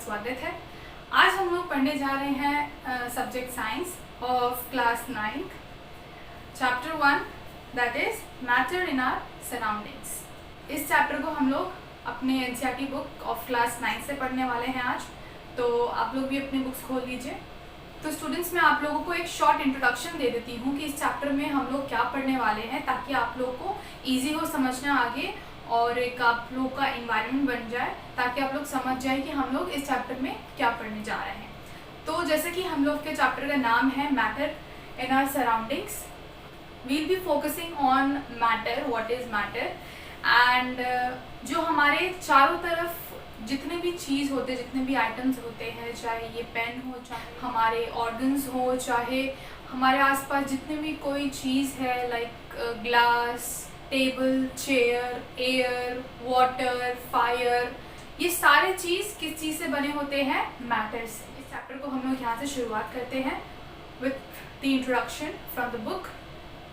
स्वागत है। आज हम लोग पढ़ने जा रहे हैं subject science of class 9 chapter 1 that is matter in our surroundings. इस चैप्टर को हम लोग अपने एनसीईआरटी बुक ऑफ क्लास 9 से पढ़ने वाले हैं आज, तो आप लोग भी अपनी बुक्स खोल लीजिए। तो स्टूडेंट्स, मैं आप लोगों को एक शॉर्ट इंट्रोडक्शन दे देती हूँ कि इस चैप्टर में हम लोग क्या पढ़ने वाले हैं, ताकि आप लोग को ईजी हो समझना आगे और एक आप लोग का इन्वायरमेंट बन जाए, ताकि आप लोग समझ जाए कि हम लोग इस चैप्टर में क्या पढ़ने जा रहे हैं। तो जैसे कि हम लोग के चैप्टर का नाम है matter in our surroundings, we'll be focusing on matter, what is matter, and जो हमारे चारों तरफ जितने भी चीज़ होते, जितने भी आइटम्स होते हैं, चाहे ये पेन हो, चाहे हमारे ऑर्गन्स हो, चाहे हमारे आसपास जितने भी कोई चीज़ है like glass, table, chair, air, water, fire, ये सारे चीज़ किस चीज़ से बने होते हैं? मैटर से। इस चैप्टर को हम लोग यहाँ से शुरुआत करते हैं with the introduction from the book.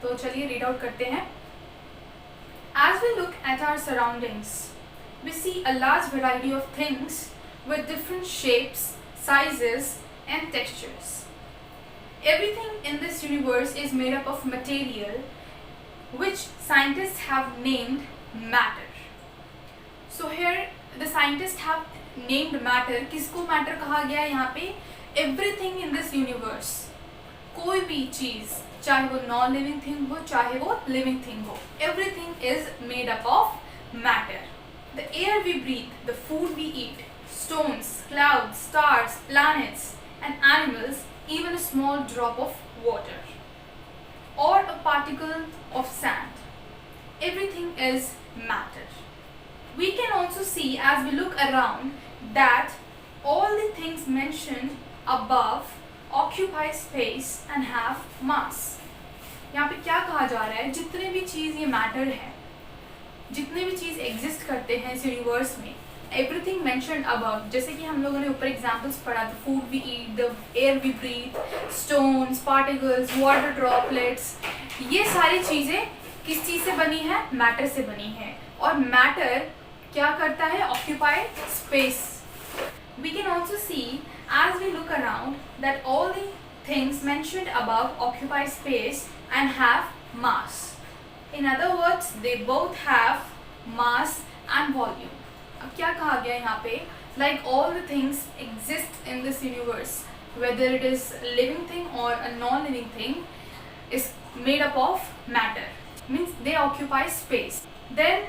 तो चलिए रीड आउट करते हैं। As we look at our surroundings, we see a large variety of things with different shapes, sizes, and textures. Everything in this universe is made up of material which scientists have named matter. So here the scientists have named matter. किसको matter कहा गया है यहाँ पे? Everything in this universe, कोई भी चीज़, चाहे वो नॉन लिविंग थिंग हो, चाहे वो लिविंग थिंग हो, everything is made up of matter. The air we breathe, the food we eat, stones, clouds, stars, planets and animals, even a small drop of water और a particle of sand, everything is matter. We can also see as we look around that all the things mentioned above occupy space and have mass. यहाँ पे क्या कहा जा रहा है? जितने भी चीज़ ये मैटर है, जितने भी चीज़ एग्जिस्ट करते हैं इस यूनिवर्स में, एवरीथिंग मेंशन्ड अबव, जैसे कि हम लोगों ने ऊपर एग्जांपल्स पढ़ा, the food we eat, the air we breathe, stones, particles, water droplets, ये सारी चीज़ें किस चीज़ से बनी है? मैटर से बनी है। और मैटर क्या करता है? Occupy space. We can also see as we look around that all the things mentioned above occupy space and have mass. In other words, they both have mass and volume. अब क्या कहा गया यहाँ पे? Like all the things exist in this universe, whether it is a living thing or a non-living thing, is made up of matter. Means they occupy space. Then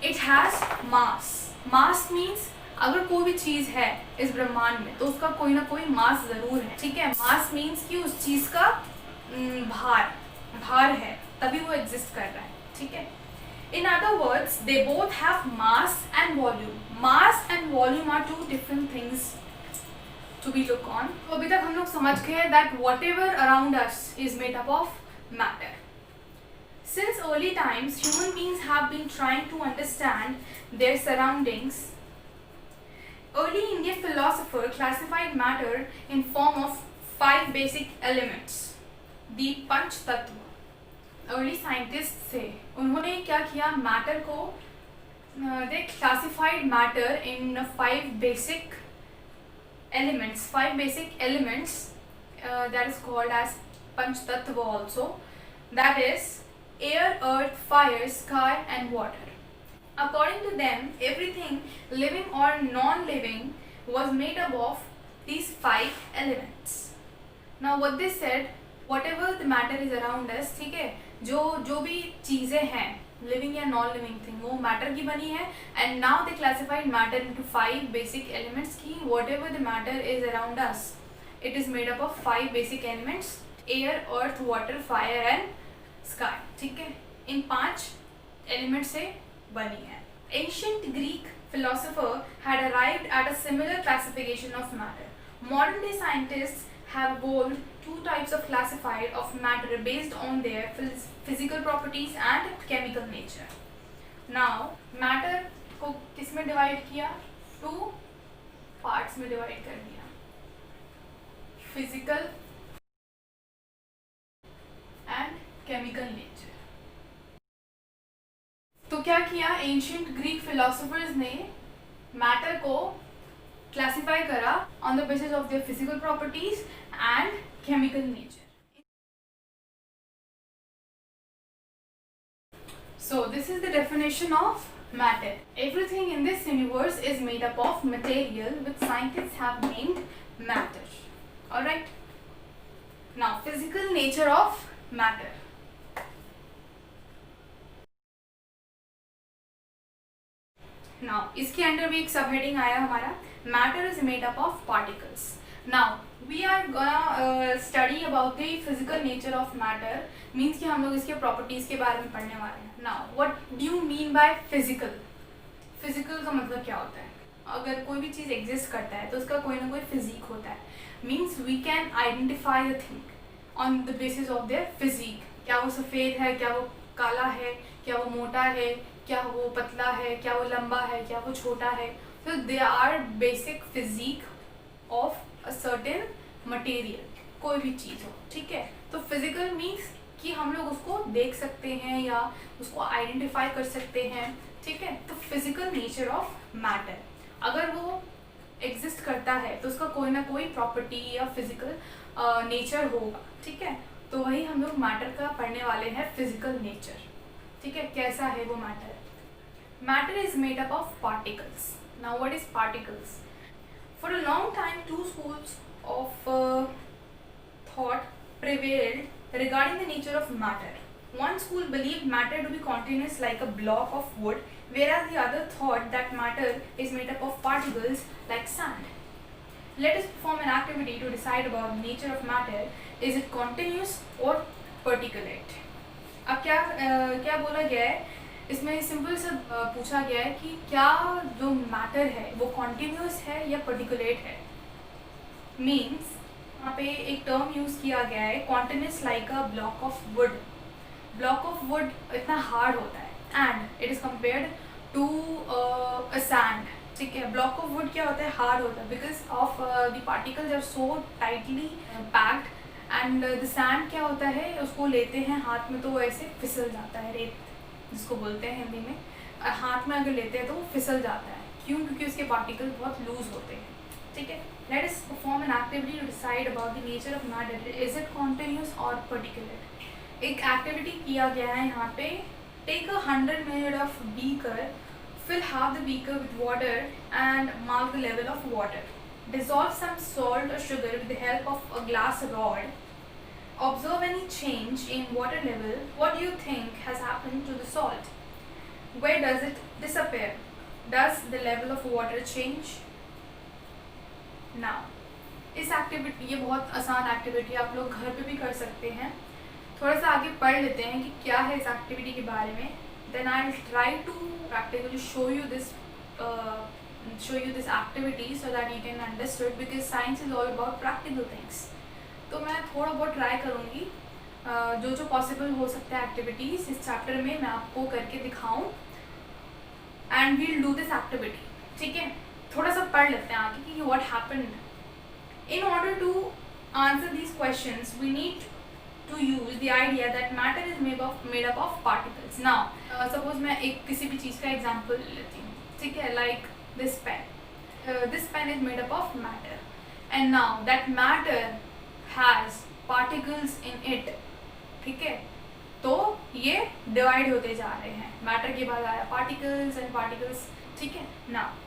it has mass. Mass means अगर कोई भी चीज़ है इस ब्रह्मांड में तो उसका कोई ना कोई मास ज़रूर है, ठीक है। मास मीन्स कि उस चीज़ का भार है, तभी वो एग्जिस्ट कर रहा है, ठीक है। In other words, they both have mass and volume. Mass and volume are two different things to be look on. तो अभी तक हम लोग समझ गए that whatever around us is made up of matter. Since early times, human beings have been trying to understand their surroundings. Early Indian philosopher classified matter in form of 5 basic elements, the पंच तत्व। Early scientists थे, उन्होंने क्या किया? Matter को they classified matter in 5 basic elements, 5 basic elements that is called as पंच तत्व also, that is air, earth, fire, sky and water. According to them, everything living or non-living was made up of these 5 elements. Now what they said, whatever the matter is around us, ठीक है, जो भी चीज़ें हैं living या non-living thing, वो matter की बनी है। And now they classified matter into 5 basic elements की whatever the matter is around us, it is made up of 5 basic elements: air, earth, water, fire and sky, ठीक है। इन 5 element से बनी है। Ancient Greek philosopher had arrived at a similar classification of matter. Modern day scientists have evolved 2 types of classified of matter based on their physical properties and chemical nature. Now, matter को किस में divide किया? 2 parts में divide कर दिया, physical and chemical nature. तो क्या किया एंशियंट ग्रीक फिलोसोफर्स ने? मैटर को क्लासिफाई करा on the basis of their physical properties and chemical nature. So this is the definition of matter. Everything in this universe is made up of material which scientists have named matter. Alright. Now physical nature of matter. Now इसके under भी एक सब heading आया हमारा, matter is made up of particles. Now we are gonna study about the physical nature of matter. Means कि हम लोग इसके properties के बारे में पढ़ने वाले हैं. Now what do you mean by physical? Physical का मतलब क्या होता है? अगर कोई भी चीज़ exist करता है तो उसका कोई ना कोई physique होता है. Means we can identify a thing on the basis of their physique. क्या वो सफ़ेद है, क्या वो काला है, क्या वो मोटा है, क्या वो पतला है, क्या वो लंबा है, क्या वो छोटा है. So they are basic physique of a certain material. कोई भी चीज़ हो, ठीक है. तो physical means कि हम लोग उसको देख सकते हैं या उसको आइडेंटिफाई कर सकते हैं, ठीक है. तो फिजिकल नेचर ऑफ मैटर, अगर वो एग्जिस्ट करता है तो उसका कोई ना कोई प्रॉपर्टी या फिजिकल नेचर होगा, ठीक है. तो वही हम लोग मैटर का पढ़ने वाले हैं, फिजिकल नेचर, ठीक है. कैसा है वो matter? Matter is made up of particles. Now what is particles? For a long time two schools of thought prevailed regarding the nature of matter. One school believed matter to be continuous like a block of wood, whereas the other thought that matter is made up of particles like sand. Let us perform an activity to decide about the nature of matter. Is it continuous or particulate? अब क्या बोला गया है इसमें? Simple से पूछा गया है कि क्या जो मैटर है वो कॉन्टिन्यूस है या पर्टिकुलेट है. मीन्स यहाँ पे एक टर्म यूज़ किया गया है, continuous like a block of wood. Block of wood इतना हार्ड होता है and it is compared to a sand, ठीक है. ब्लॉक ऑफ वुड क्या होता है? हार्ड होता है because of the particles are so tightly packed. And the sand क्या होता है, उसको लेते हैं हाथ में तो वो ऐसे फिसल जाता है. रेत जिसको बोलते हैं हिंदी में, हाथ में अगर लेते हैं तो वो फिसल जाता है. क्यों? क्योंकि उसके पार्टिकल बहुत लूज होते हैं, ठीक है. Let us perform an activity to decide about the nature of matter. Is it continuous or particulate? एक activity किया गया है यहाँ पे. Take a 100 ml of beaker, fill half the beaker with water and mark the level of water. Dissolve some salt or sugar with the help of a glass rod. Observe any change in water level. What do you think has happened to the salt? Where does it disappear? Does the level of water change? Now इस activity, ये बहुत आसान activity आप लोग घर पे भी कर सकते हैं. थोड़ा सा आगे पढ़ लेते हैं कि क्या है इस एक्टिविटी के बारे में. Then I will try to practically show you this activity so that you can understand, because science is all about practical things. तो मैं थोड़ा बहुत ट्राई करूँगी जो पॉसिबल हो सकता है एक्टिविटीज़ इस चैप्टर में मैं आपको करके दिखाऊँ and we'll do this activity, ठीक है. थोड़ा सा पढ़ लेते हैं आगे कि what happened. In order to answer these questions, we need to use the idea that matter is made up of particles. Now, suppose मैं एक किसी भी चीज़ का एग्जाम्पल लेती हूँ, ठीक है. Like this pen. This pen is made up of matter, and now that matter has particles in it, ठीक है. तो ये डिवाइड होते जा रहे हैं. मैटर के बाद आया पार्टिकल्स एंड पार्टिकल्स, ठीक है. Now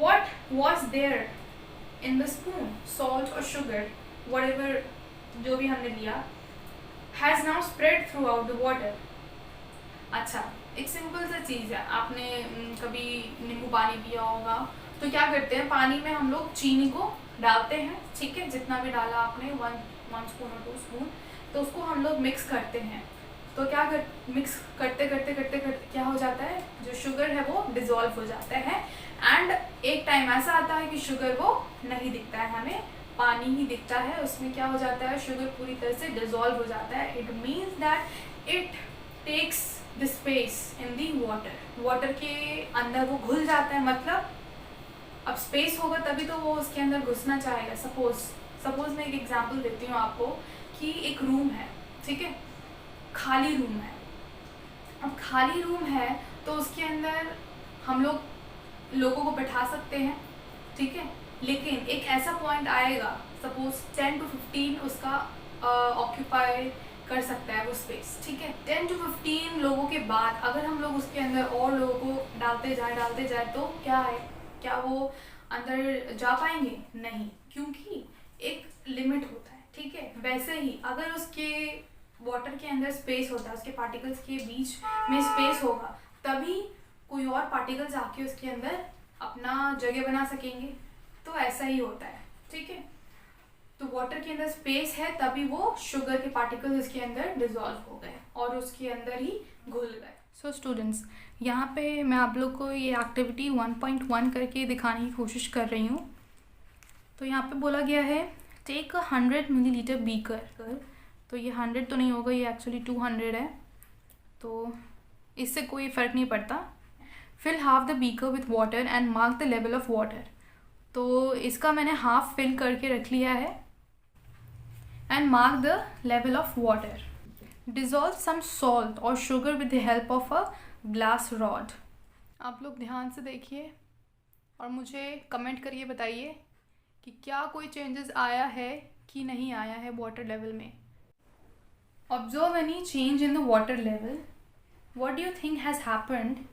what was there in the spoon, salt or sugar, whatever जो भी हमने लिया, has now spread throughout the water. अच्छा, एक सिंपल सा चीज़ है. आपने कभी नींबू पानी पिया होगा तो क्या करते हैं, पानी में हम लोग चीनी को डालते हैं, ठीक है. जितना भी डाला आपने, 1 स्पून और 2 स्पून, तो उसको हम लोग मिक्स करते हैं. तो क्या मिक्स करते क्या हो जाता है, जो शुगर है वो डिज़ोल्व हो जाता है. एंड एक टाइम ऐसा आता है कि शुगर वो नहीं दिखता है, हमें पानी ही दिखता है. उसमें क्या हो जाता है, शुगर पूरी तरह से डिज़ोल्व हो जाता है. It means that it takes the space in the water. Water के अंदर वो घुल जाता है. मतलब अब स्पेस होगा तभी तो वो उसके अंदर घुसना चाहेगा. सपोज मैं एक एग्जांपल देती हूँ आपको कि एक रूम है, ठीक है. खाली रूम है. अब खाली रूम है तो उसके अंदर हम लोगों को बैठा सकते हैं, ठीक है। लेकिन एक ऐसा पॉइंट आएगा, सपोज 10 to 15 उसका ऑक्यूपाई कर सकता है वो स्पेस, ठीक है। 10 to 15 लोगों के बाद अगर हम लोग उसके अंदर और लोगों को डालते जाए तो क्या है, क्या वो अंदर जा पाएंगे? नहीं, क्योंकि एक लिमिट होता है, ठीक है। वैसे ही अगर उसके वाटर के अंदर स्पेस होता है, उसके पार्टिकल्स के बीच में स्पेस होगा, तभी कोई और पार्टिकल्स आके उसके अंदर अपना जगह बना सकेंगे। तो ऐसा ही होता है, ठीक है। तो वाटर के अंदर स्पेस है तभी वो शुगर के पार्टिकल्स उसके अंदर डिसॉल्व हो गए और उसके अंदर ही घुल गए। सो स्टूडेंट्स, यहाँ पे मैं आप लोग को ये एक्टिविटी 1.1 करके दिखाने की कोशिश कर रही हूँ। तो यहाँ पे बोला गया है टेक 100 मिलीलीटर बीकर। तो ये 100 तो नहीं होगा, ये एक्चुअली 200 है, तो इससे कोई फ़र्क नहीं पड़ता। Fill half the beaker with water and mark the level of water. तो इसका मैंने हाफ फिल करके रख लिया है। And mark the level of water. Dissolve some salt और sugar with the help of a glass rod. आप लोग ध्यान से देखिए और मुझे कमेंट करिए, बताइए कि क्या कोई चेंजेस आया है कि नहीं आया है वाटर लेवल में। Observe any change in the water level. What do you think has happened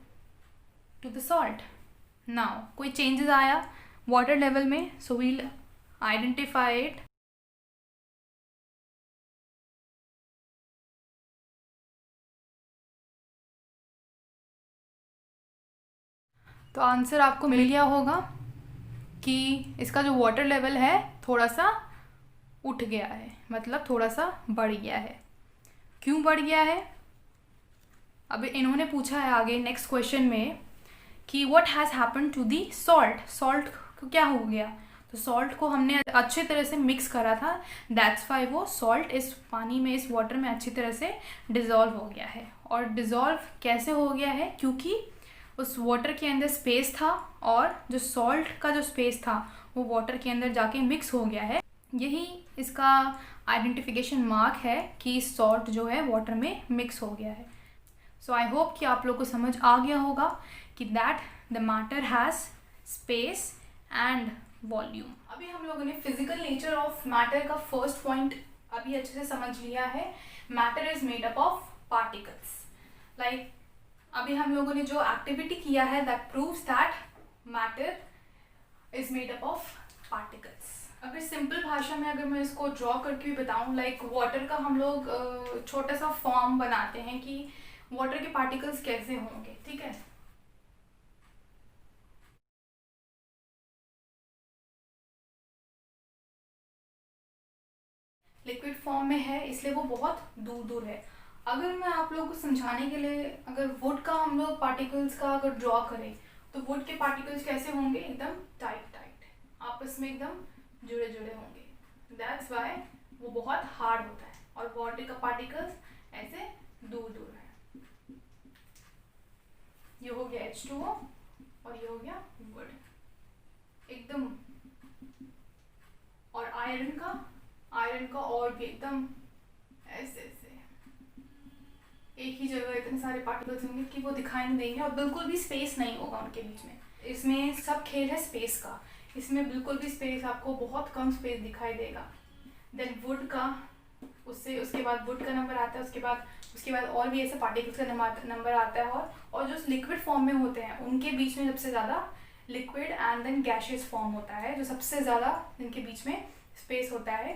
to the salt? Now कोई चेंजेस आया वाटर लेवल में, सो वील आइडेंटिफाई इट। तो आंसर आपको मिल गया होगा कि इसका जो वाटर लेवल है थोड़ा सा उठ गया है, मतलब थोड़ा सा बढ़ गया है। क्यों बढ़ गया है? अब इन्होंने पूछा है आगे नेक्स्ट क्वेश्चन में कि what has happened to the salt. Salt को क्या हो गया? तो सॉल्ट को हमने अच्छे तरह से मिक्स करा था, दैट्स वाई वो सॉल्ट इस पानी में, इस वाटर में अच्छी तरह से डिज़ोल्व हो गया है। और डिज़ोल्व कैसे हो गया है? क्योंकि उस वाटर के अंदर स्पेस था और जो सॉल्ट का जो स्पेस था वो वाटर के अंदर जाके मिक्स हो गया है। यही इसका आइडेंटिफिकेशन मार्क है कि सॉल्ट जो है वाटर में मिक्स हो गया है। सो आई होप कि आप लोग को समझ आ गया होगा कि that the matter has space and volume. अभी हम लोगों ने फिजिकल नेचर ऑफ मैटर का फर्स्ट पॉइंट अभी अच्छे से समझ लिया है। Matter is made up of particles. Like अभी हम लोगों ने जो एक्टिविटी किया है that proves that matter is made up of particles. अगर सिंपल भाषा में अगर मैं इसको ड्रॉ करके भी बताऊं, लाइक वाटर का हम लोग छोटा सा फॉर्म बनाते हैं कि वाटर के पार्टिकल्स कैसे होंगे, ठीक है। लिक्विड फॉर्म में है इसलिए वो बहुत दूर दूर है। अगर मैं आप लोगों को समझाने के लिए अगर वुड का हम लोग पार्टिकल्स का अगर ड्रॉ करें तो वुड के पार्टिकल्स कैसे होंगे? एकदम टाइट टाइट, आपस में एकदम जुड़े जुड़े होंगे, दैट्स वाई वो बहुत हार्ड होता है। और वाटर का पार्टिकल्स ऐसे दूर दूर है। ये हो गया H2O और ये हो गया वुड एकदम। और आयरन का और भी एकदम ऐसे ऐसे एक ही जगह इतने सारे पार्टिकल्स होंगे कि वो दिखाई नहीं देंगे और बिल्कुल भी स्पेस नहीं होगा उनके बीच में। इसमें सब खेल है स्पेस का, इसमें बिल्कुल भी स्पेस, आपको बहुत कम स्पेस दिखाई देगा। देन वुड का, उसके बाद वुड का नंबर आता है, उसके बाद और भी ऐसे पार्टिकल्स का नंबर आता है। और जो लिक्विड फॉर्म में होते हैं उनके बीच में सबसे ज़्यादा liquid and then gaseous form होता है, जो सबसे ज़्यादा इनके बीच में स्पेस होता है।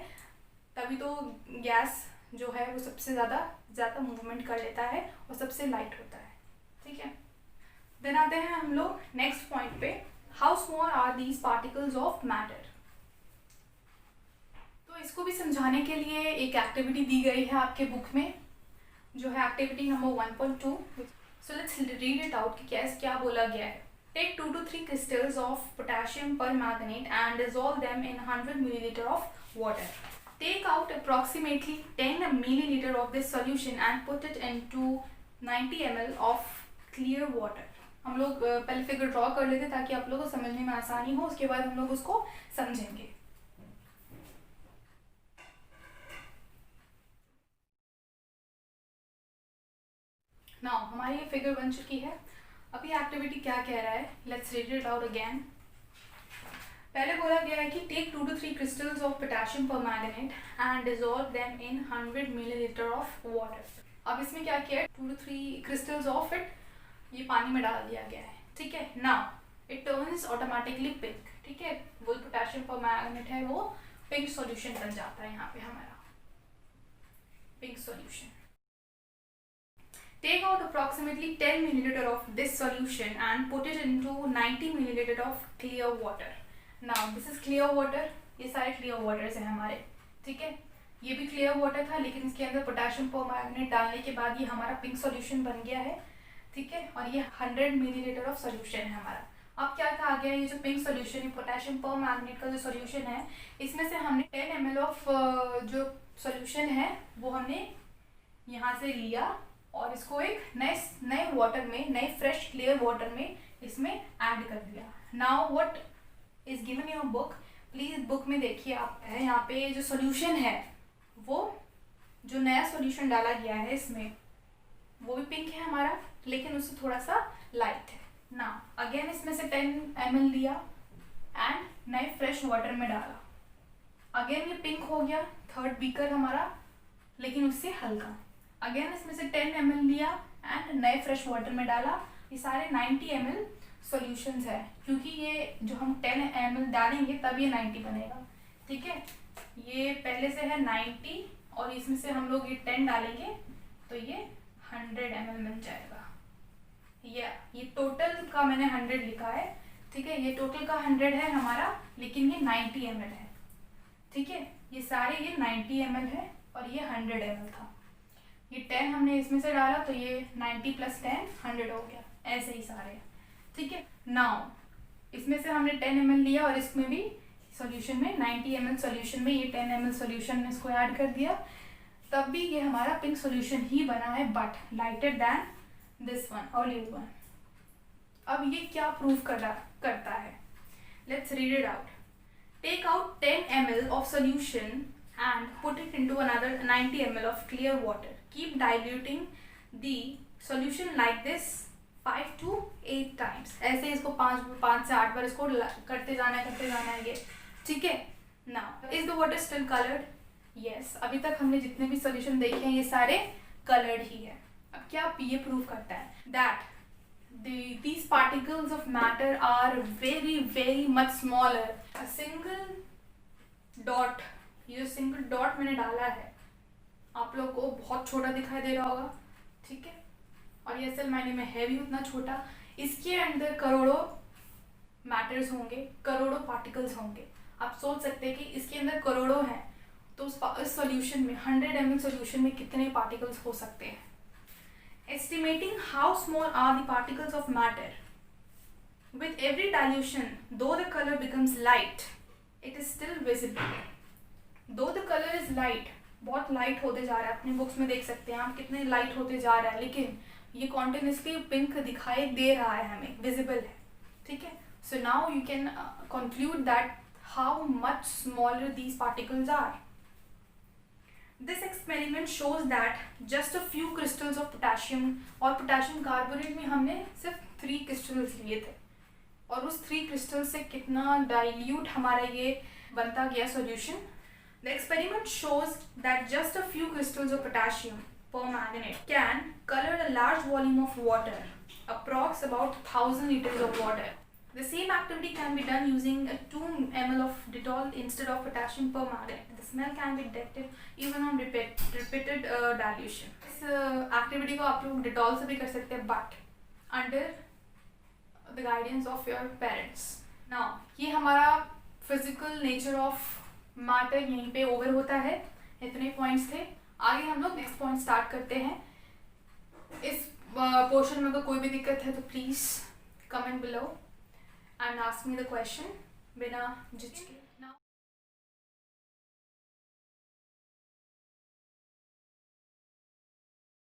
तभी तो गैस जो है वो सबसे ज़्यादा मूवमेंट कर लेता है और सबसे लाइट होता है, ठीक है। देन आते हैं हम लोग नेक्स्ट पॉइंट पे, how small are these particles of matter. तो इसको भी समझाने के लिए एक एक्टिविटी दी गई है आपके बुक में, जो है activity number 1.2। So let's read it out कि क्या बोला गया है। Take 2 to 3 crystals of potassium permanganate and dissolve them in 100 milliliter of water. Take out approximately 10 milliliter of this solution and put it into 90 ml of clear water. हम लोग पहले figure draw कर लेते ताकि आप लोगों को समझने में आसानी हो, उसके बाद हम लोग उसको समझेंगे। नाउ हमारी ये फिगर बन चुकी है। अभी एक्टिविटी क्या कह रहा है, let's read it out again. पहले बोला गया है कि take 2 to 3 crystals of potassium permanganate and dissolve them in 100 milliliter of water. अब इसमें क्या किया है, 2 to 3 crystals of it ये पानी में डाल दिया गया है, ठीक है. Now it turns automatically pink, ठीक है. वो पोटेशियम परमैंगनेट है वो पिंक सॉल्यूशन बन जाता है यहाँ पे हमारा pink solution. Take out approximately 10 milliliter of this solution and put it into 90 milliliter of clear water. Now this is clear water. ये सारे clear waters हैं हमारे, ठीक है. ये भी clear water था लेकिन इसके अंदर पोटेशियम परमैंगनेट डालने के बाद ये हमारा पिंक सॉल्यूशन बन गया है, ठीक है. और ये 100 मिलीलीटर ऑफ सॉल्यूशन है हमारा. अब क्या कहा गया है, ये जो पिंक सॉल्यूशन है पोटेशियम परमैंगनेट का जो सॉल्यूशन है इसमें से हमने 10 ml ऑफ जो सॉल्यूशन है वो हमने यहाँ से लिया और इसको एक नए वाटर में, नए फ्रेश क्लियर वाटर में इसमें ऐड कर दिया. Now what is given in your book, please book में देखिए आप, है यहाँ पे जो सॉल्यूशन है वो जो नया सॉल्यूशन डाला गया है इसमें वो भी पिंक है हमारा लेकिन उससे थोड़ा सा लाइट है. नाउ अगेन इसमें से 10 ml लिया एंड नए फ्रेश वाटर में डाला. अगेन ये पिंक हो गया, थर्ड बीकर हमारा लेकिन उससे हल्का. अगेन इसमें से 10 ml लिया एंड नए फ्रेश वाटर में डाला. ये सारे 90 ml सॉल्यूशंस है क्योंकि ये जो हम 10 ml डालेंगे तब ये 90 बनेगा, ठीक है. ये पहले से है 90 और इसमें से हम लोग ये 10 डालेंगे तो ये 100 ml बन जाएगा. ये टोटल का मैंने 100 लिखा है, ठीक है. ये टोटल का 100 है हमारा लेकिन ये 90 ml है, ठीक है. ये सारे ये 90 ml है और ये 100 ml था. ये 10 हमने इसमें से डाला तो ये 90 + 10 100 हो गया. ऐसे ही सारे, ठीक है. नाउ इसमें से हमने 10 ml लिया और इसमें भी सॉल्यूशन में 90 ml सॉल्यूशन में ये 10 ml सॉल्यूशन में इसको ऐड कर दिया तब भी ये हमारा पिंक सॉल्यूशन ही बना है but lighter than this one, olive one. अब ये क्या प्रूव करता है, let's read it out. Take out 10 ml of solution and put it into another 90 ml of clear water. Keep diluting the solution like this 5 to 8 times. ऐसे इसको 5 से 8 बार इसको करते जाना है ये, ठीक है. Now is the water still colored? Yes. अभी तक हमने जितने भी solution देखे हैं ये सारे colored ही है. अब क्या ये प्रूव करता है that these particles of matter are very very much smaller. A single dot, ये जो सिंगल डॉट मैंने डाला है आप लोग को बहुत छोटा दिखाई दे रहा होगा, ठीक है. और ये असल मायने में है भी उतना छोटा. इसके अंदर करोड़ों मैटर्स होंगे, करोड़ों पार्टिकल्स होंगे. आप सोच सकते हैं कि इसके अंदर करोड़ों हैं तो उस सॉल्यूशन में 100 ml सॉल्यूशन में कितने पार्टिकल्स हो सकते हैं. Estimating how small are the particles of matter with every dilution though the colour becomes light it is still visible. Though the colour is light, बहुत लाइट होते जा रहा है, अपने बुक्स में देख सकते हैं आप कितने लाइट होते जा रहा है लेकिन ये कॉन्टिन्यूसली पिंक दिखाई दे रहा है हमें, विजिबल है, ठीक है. So now you can conclude that how much smaller these particles are. This experiment shows that just a few crystals of potassium, और पोटेशियम कार्बोनेट में हमने सिर्फ 3 क्रिस्टल्स लिए थे और उस 3 क्रिस्टल से कितना डाइल्यूट हमारा ये बनता गया solution. The experiment shows that just a few crystals of potassium permanganate can color a large volume of water, approx about 1000 liters of water. The same activity can be done using 2 ml of Dettol instead of potassium permanganate. The smell can be detected even on repeated dilution. इस activity को आप लोग Dettol से भी कर सकते हैं but under the guidance of your parents. Now ये हमारा physical nature of मैटर यहीं पे ओवर होता है. इतने पॉइंट्स थे. आगे हम लोग नेक्स्ट पॉइंट स्टार्ट करते हैं. इस पोर्शन में अगर कोई भी दिक्कत है तो please comment below and ask me the question बिना झिझके.